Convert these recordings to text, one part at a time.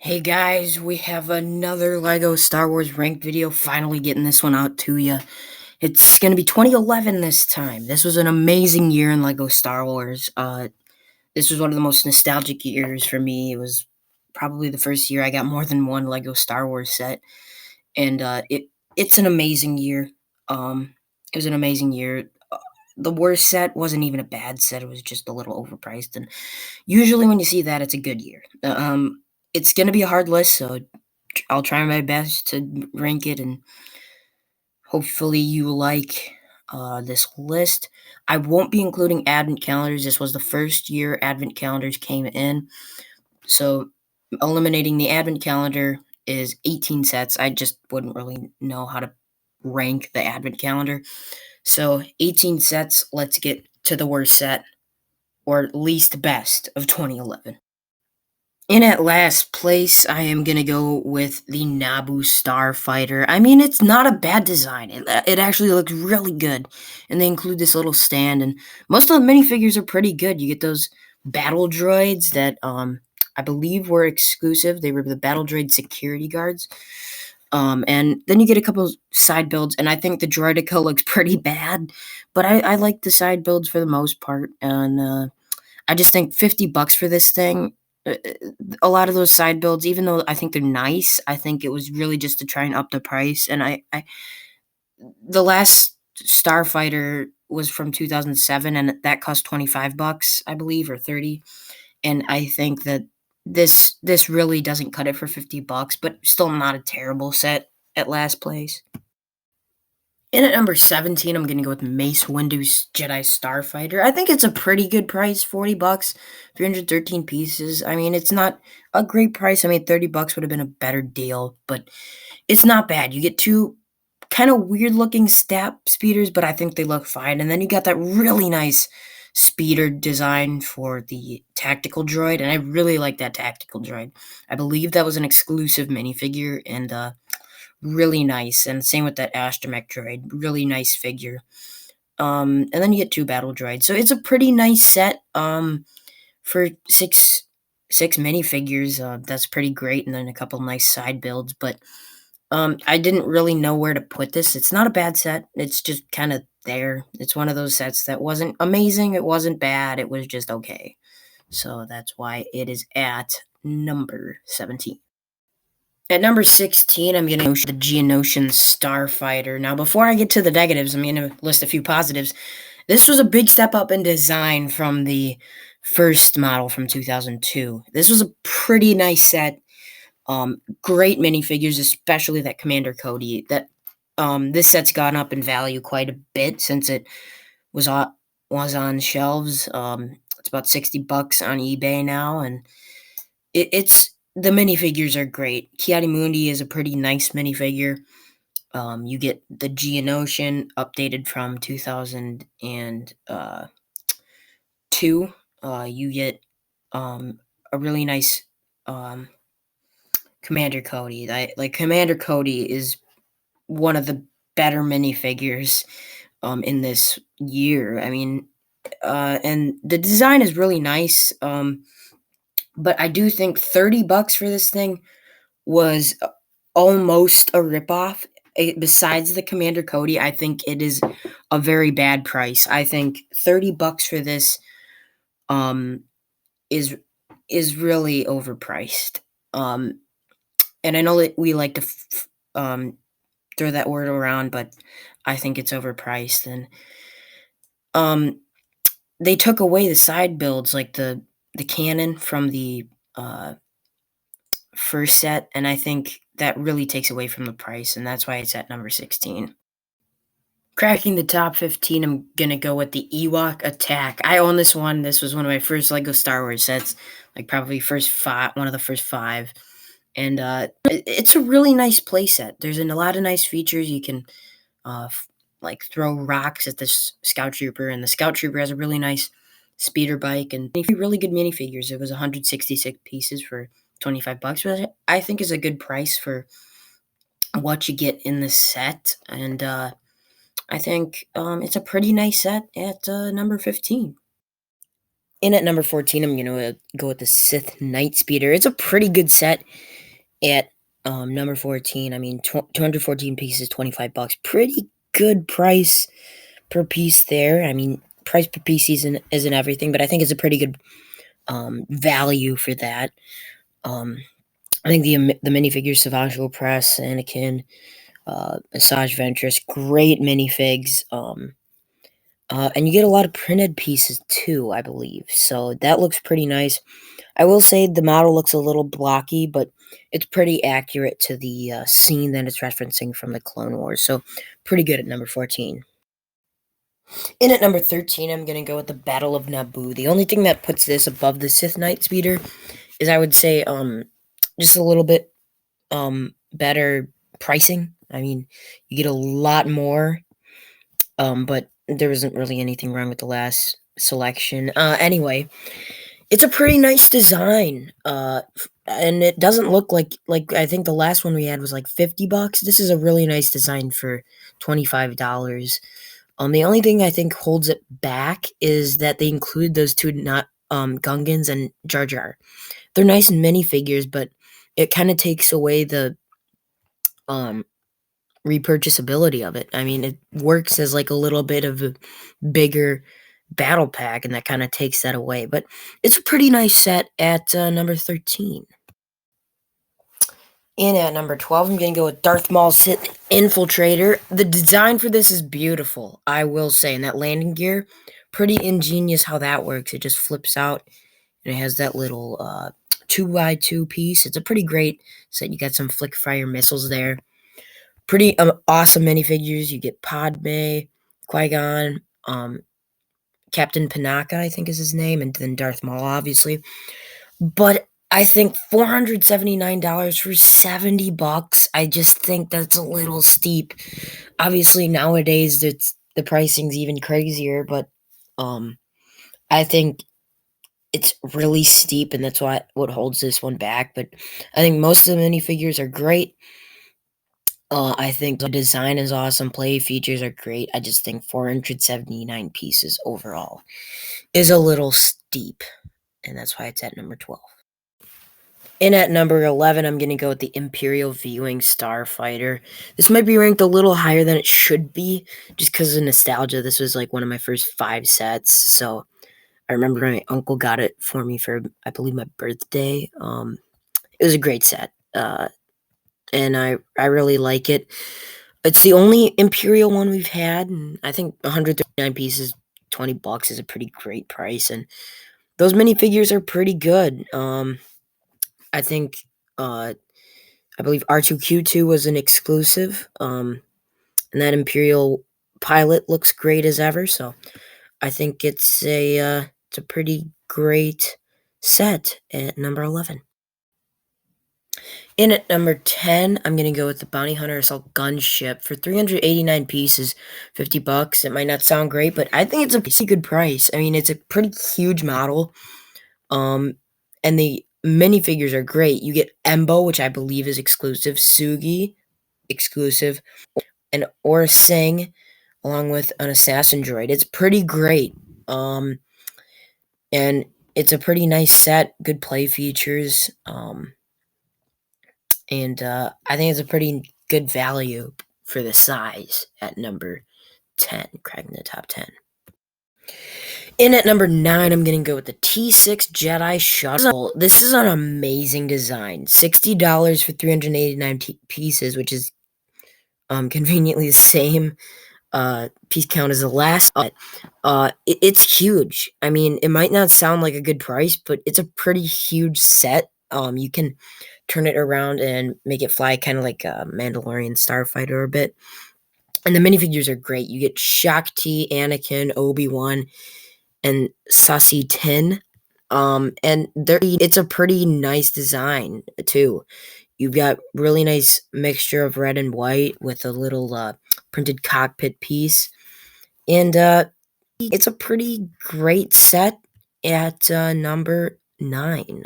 Hey guys, we have another LEGO Star Wars ranked video, finally getting this one out to you. It's going to be 2011 this time. This was an amazing year in LEGO Star Wars. This was one of the most nostalgic years for me. It was probably the first year I got more than one LEGO Star Wars set, and it's an amazing year. It was an amazing year. The worst set wasn't even a bad set, it was just a little overpriced, and usually when you see that, it's a good year. It's gonna be a hard list, so I'll try my best to rank it, and hopefully you like this list. I won't be including advent calendars. This was the first year advent calendars came in, so eliminating the advent calendar is 18 sets. I just wouldn't really know how to rank the advent calendar. So 18 sets. Let's get to the worst set, or least best, of 2011. In at last place, I am gonna go with the Naboo Starfighter. I mean, it's not a bad design. It actually looks really good, and they include this little stand. And most of the minifigures are pretty good. You get those battle droids that I believe were exclusive. They were the battle droid security guards. And then you get a couple side builds, and I think the Droideka looks pretty bad, but I like the side builds for the most part. And I just think $50 for this thing. A lot of those side builds, even though I think they're nice, I think it was really just to try and up the price. And the last Starfighter was from 2007, and that cost $25, I believe, or 30. And I think that this really doesn't cut it for $50, but still not a terrible set at last place. In at number 17, I'm gonna go with Mace Windu's Jedi Starfighter. I think it's a pretty good price, $40, 313 pieces. I mean, it's not a great price. I mean, $30 would have been a better deal, but it's not bad. You get two kind of weird looking stab speeders, but I think they look fine. And then you got that really nice speeder design for the tactical droid, and I really like that tactical droid. I believe that was an exclusive minifigure, and really nice. And same with that astromech droid, really nice figure. And then you get two battle droids, so it's a pretty nice set. For six minifigures, that's pretty great, and then a couple nice side builds. But I didn't really know where to put this. It's not a bad set. It's just kind of there. It's one of those sets that wasn't amazing. It wasn't bad. It was just okay. So that's why it is at number 17. At number 16, I'm going to the Geonosian Starfighter. Now, before I get to the negatives, I'm going to list a few positives. This was a big step up in design from the first model from 2002. This was a pretty nice set. Great minifigures, especially that Commander Cody. This set's gone up in value quite a bit since it was on shelves. It's about $60 on eBay now, and it's the minifigures are great. Ki-Adi-Mundi is a pretty nice minifigure. You get the Geonosian updated from 2002. You get a really nice Commander Cody. Like Commander Cody is one of the better minifigures in this year. I mean, and the design is really nice. But I do think $30 for this thing was almost a ripoff. Besides the Commander Cody, I think it is a very bad price. I think $30 for this um, is really overpriced. And I know that we like to throw that word around, but I think it's overpriced. And they took away the side builds, like the cannon from the first set, and I think that really takes away from the price, and that's why it's at number 16. Cracking the top 15, I'm gonna go with the Ewok Attack. I own this one. This was one of my first LEGO Star Wars sets, like probably one of the first five. And it's a really nice playset. There's a lot of nice features. You can like throw rocks at this Scout Trooper, and the Scout Trooper has a really nice speeder bike and really good minifigures. It was 166 pieces for $25, which I think is a good price for what you get in the set. And I think it's a pretty nice set at number 15. In at number 14, I'm going to go with the Sith Night Speeder. It's a pretty good set. At number 14, I mean, 214 pieces, 25 bucks. Pretty good price per piece there. I mean, price per piece isn't everything, but I think it's a pretty good value for that. I think the minifigures, Savage Press, Anakin, Asajj Ventress, great minifigs. And you get a lot of printed pieces too, I believe. So that looks pretty nice. I will say the model looks a little blocky, but it's pretty accurate to the scene that it's referencing from the Clone Wars. So pretty good at number 14. In at number 13, I'm going to go with the Battle of Naboo. The only thing that puts this above the Sith Knight Speeder is, I would say, just a little bit better pricing. I mean, you get a lot more, but there wasn't really anything wrong with the last selection. Anyway, it's a pretty nice design, and it doesn't look like I think the last one we had was like 50 bucks. This is a really nice design for $25. The only thing I think holds it back is that they include those two not Gungans and Jar Jar. They're nice minifigures, but it kind of takes away the repurchasability of it. I mean, it works as like a little bit of a bigger battle pack, and that kind of takes that away. But it's a pretty nice set at number 13. In at number 12, I'm going to go with Darth Maul Sith Infiltrator. The design for this is beautiful, I will say. And that landing gear, pretty ingenious how that works. It just flips out, and it has that little 2x2 piece. It's a pretty great set. You got some flick fire missiles there. Pretty awesome minifigures. You get Padme, Qui-Gon, Captain Panaka, I think is his name, and then Darth Maul, obviously. But I think $479 for 70 bucks, I just think that's a little steep. Obviously, nowadays, the pricing's even crazier, but I think it's really steep, and that's what holds this one back. But I think most of the minifigures are great. I think the design is awesome. Play features are great. I just think 479 pieces overall is a little steep, and that's why it's at number 12. In at number 11, I'm going to go with the Imperial V-Wing Starfighter. This might be ranked a little higher than it should be, just because of nostalgia. This was like one of my first 5 sets, so I remember my uncle got it for me for, I believe, my birthday. It was a great set. And I really like it. It's the only Imperial one we've had, and I think 139 pieces, 20 bucks is a pretty great price, and those minifigures are pretty good. I think, I believe R2-Q2 was an exclusive, and that Imperial pilot looks great as ever, so I think it's a pretty great set at number 11. In at number 10, I'm going to go with the Bounty Hunter Assault Gunship for 389 pieces, 50 bucks. It might not sound great, but I think it's a pretty good price. I mean, it's a pretty huge model, and the minifigures are great. You get Embo, which I believe is exclusive, Sugi, exclusive, and Aurra Sing, along with an assassin droid. It's pretty great, and it's a pretty nice set, good play features, and I think it's a pretty good value for the size at number 10, cracking the top 10. In at number 9, I'm going to go with the T6 Jedi Shuttle. This is an amazing design. $60 for 389 pieces, which is conveniently the same piece count as the last. It's huge. I mean, it might not sound like a good price, but it's a pretty huge set. You can turn it around and make it fly kind of like a Mandalorian Starfighter a bit. And the minifigures are great. You get Shaak-Ti, Anakin, Obi-Wan, and Saesee Tiin. And it's a pretty nice design, too. You've got really nice mixture of red and white with a little printed cockpit piece. And it's a pretty great set at number 9.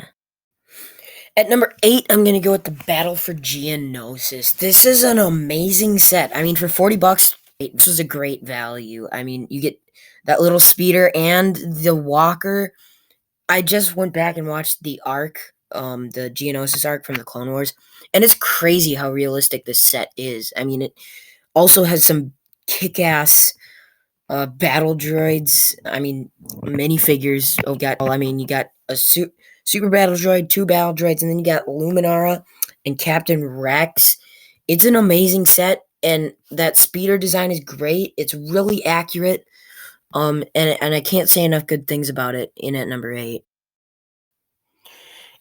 At number 8, I'm going to go with the Battle for Geonosis. This is an amazing set. I mean, for 40 bucks, this was a great value. I mean, you get that little speeder and the walker. I just went back and watched the Arc the Geonosis arc from the Clone Wars, and it's crazy how realistic this set is. I mean, it also has some kick-ass battle droids. I mean, minifigures. You got a super battle droid, two battle droids, and then you got Luminara and Captain Rex. It's an amazing set, and that speeder design is great. It's really accurate. And I can't say enough good things about it. In at number 8.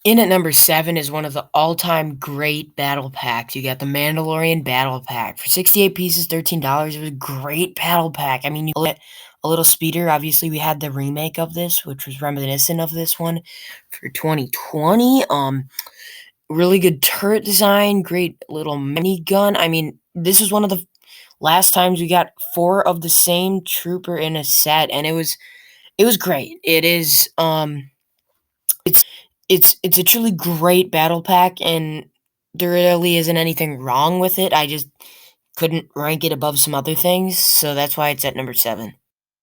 In at number 7 is one of the all-time great battle packs. You got the Mandalorian Battle Pack. For 68 pieces, $13, it was a great battle pack. I mean, you get a little speeder. Obviously, we had the remake of this, which was reminiscent of this one for 2020. Really good turret design, great little minigun. I mean, this was one of the last times we got 4 of the same trooper in a set, and it was great. It's a truly great battle pack, and there really isn't anything wrong with it. I just couldn't rank it above some other things, so that's why it's at number 7.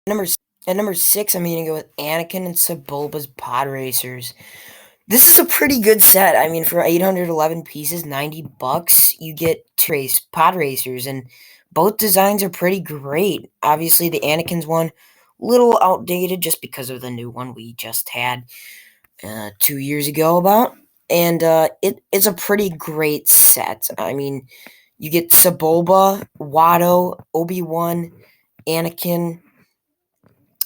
At number 6, I'm gonna go with Anakin and Sebulba's Pod Racers. This is a pretty good set. I mean, for 811 pieces, $90, you get 2 pod racers, and both designs are pretty great. Obviously, the Anakin's one, little outdated just because of the new one we just had 2 years ago about. And it's a pretty great set. I mean, you get Sebulba, Watto, Obi-Wan, Anakin,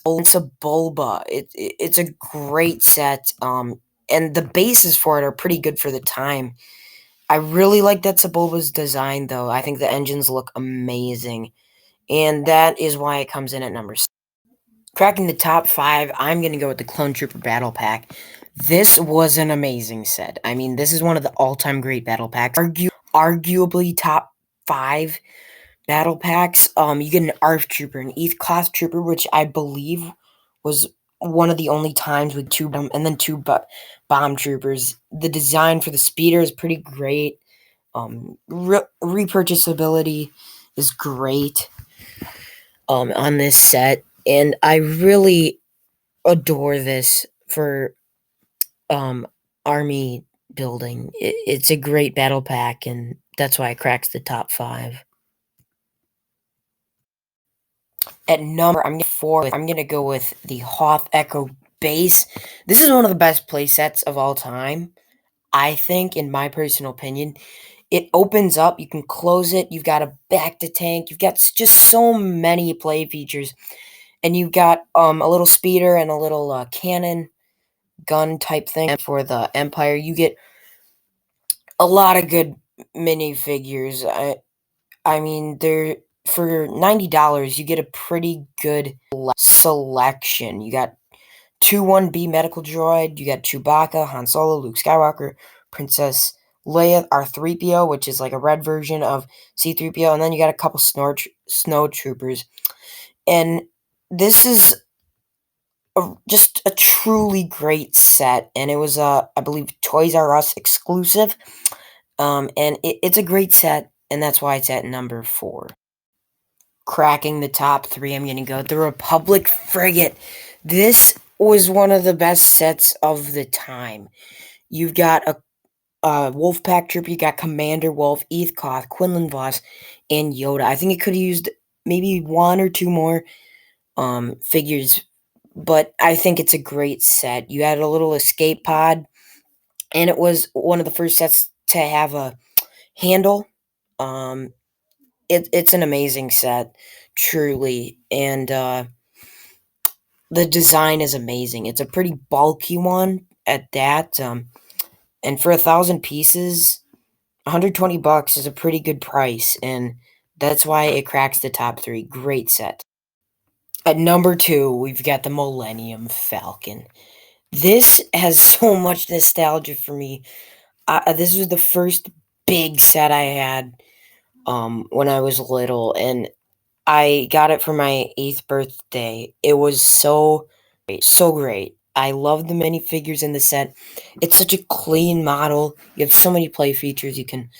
and Sebulba. It's a great set. And the bases for it are pretty good for the time. I really like that Sebulba's design, though. I think the engines look amazing. And that is why it comes in at number 6. Cracking the top 5, I'm going to go with the Clone Trooper Battle Pack. This was an amazing set. I mean, this is one of the all-time great battle packs. Arguably top 5 battle packs. You get an ARF Trooper, an ETH Cloth Trooper, which I believe was one of the only times with 2 and then 2 bomb troopers. The design for the speeder is pretty great. Repurchasability is great on this set, and I really adore this for army building. It's a great battle pack, and that's why it cracks the top 5. At number 4, I'm gonna go with the Hoth Echo base. This is one of the best play sets of all time, I think, in my personal opinion. It opens up, you can close it, you've got a back to tank, you've got just so many play features, and you've got a little speeder and a little cannon gun type thing for the Empire. You get a lot of good minifigures. I mean, they're for $90, you get a pretty good selection. You got 2 1B medical droid, you got Chewbacca, Han Solo, Luke Skywalker, Princess Leia, R3PO, which is like a red version of C3PO, and then you got a couple snow troopers. And this is just a truly great set, and it was I believe Toys R Us exclusive. And it's a great set, and that's why it's at number 4. Cracking the top 3, I'm gonna go the Republic Frigate. This was one of the best sets of the time. You've got a Wolfpack trooper, you got Commander Wolf, Eth Koth, Quinlan Voss, and Yoda. I think it could have used maybe 1 or 2 more figures, but I think it's a great set. You had a little escape pod, and it was one of the first sets to have a handle. It's an amazing set, truly, and the design is amazing. It's a pretty bulky one at that, and for 1,000 pieces, $120 is a pretty good price, and that's why it cracks the top 3. Great set. At number 2, we've got the Millennium Falcon. This has so much nostalgia for me. This was the first big set I had when I was little, and I got it for my 8th birthday. It was so great. I love the minifigures in the set. It's such a clean model. You have so many play features. You can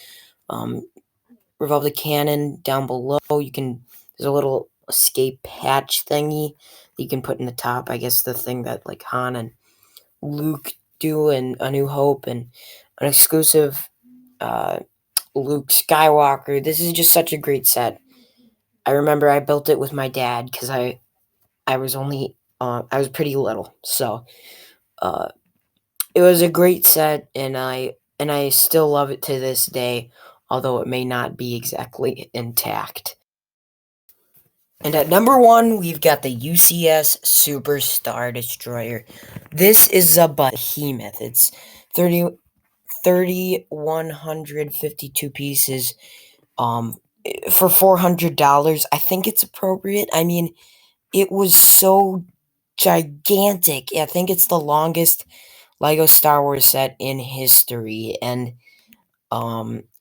revolve the cannon down below. There's a little escape hatch thingy that you can put in the top. I guess the thing that like Han and Luke do in A New Hope and an exclusive Luke Skywalker. This is just such a great set. I remember I built it with my dad because I was only I was pretty little, so uh, it was a great set, and I still love it to this day, although it may not be exactly intact. And at number one, we've got the UCS Super Star Destroyer. This is a behemoth. It's 3,152 pieces. For $400, I think it's appropriate. I mean, it was so gigantic. I think it's the longest Lego Star Wars set in history, and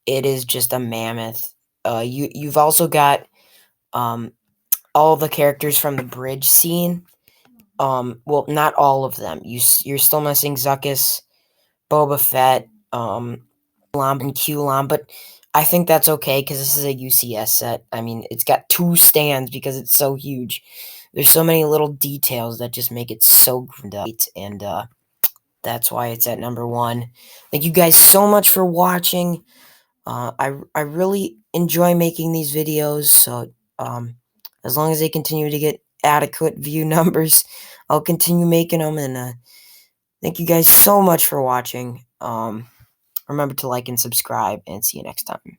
it is just a mammoth. You've also got all the characters from the bridge scene. Well, not all of them. You're still missing Zuckuss, Boba Fett, Lom and Q-Lom, but I think that's okay because this is a UCS set. I mean, it's got 2 stands because it's so huge. There's so many little details that just make it so great, and that's why it's at number one. Thank you guys so much for watching. I really enjoy making these videos, so as long as they continue to get adequate view numbers, I'll continue making them, and thank you guys so much for watching. Remember to like and subscribe, and see you next time.